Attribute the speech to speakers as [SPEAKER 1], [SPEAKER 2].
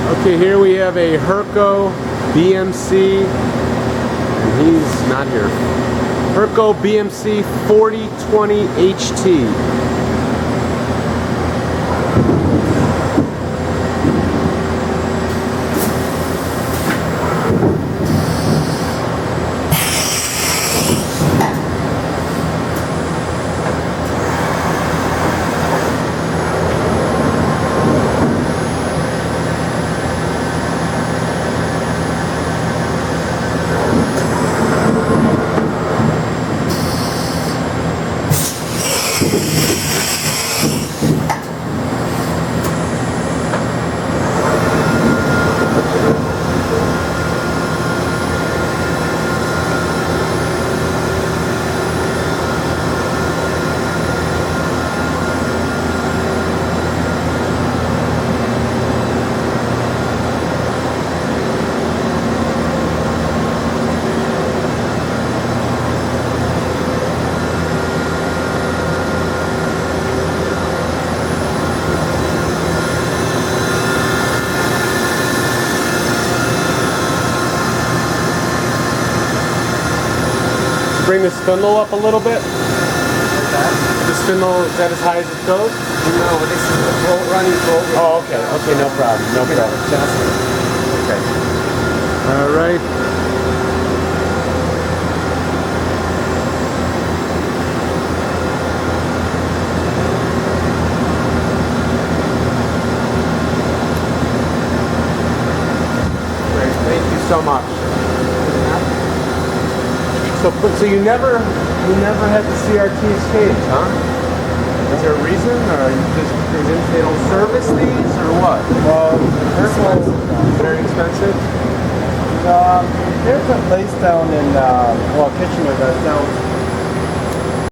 [SPEAKER 1] Okay, here we have a Hurco BMC, and he's not here. Hurco BMC4020HT. Bring the spindle up a little bit. The spindle, is that as high as it goes?
[SPEAKER 2] No, this is the bolt running bolt.
[SPEAKER 1] Oh, okay. Okay, no problem. No problem. Okay. All right. Great. Thank you so much. So you never had the CRTs changed, huh? Is there a reason, or you just they don't service these, or what?
[SPEAKER 3] Well,
[SPEAKER 1] Very expensive.
[SPEAKER 3] there's a place down in Kitchener that sells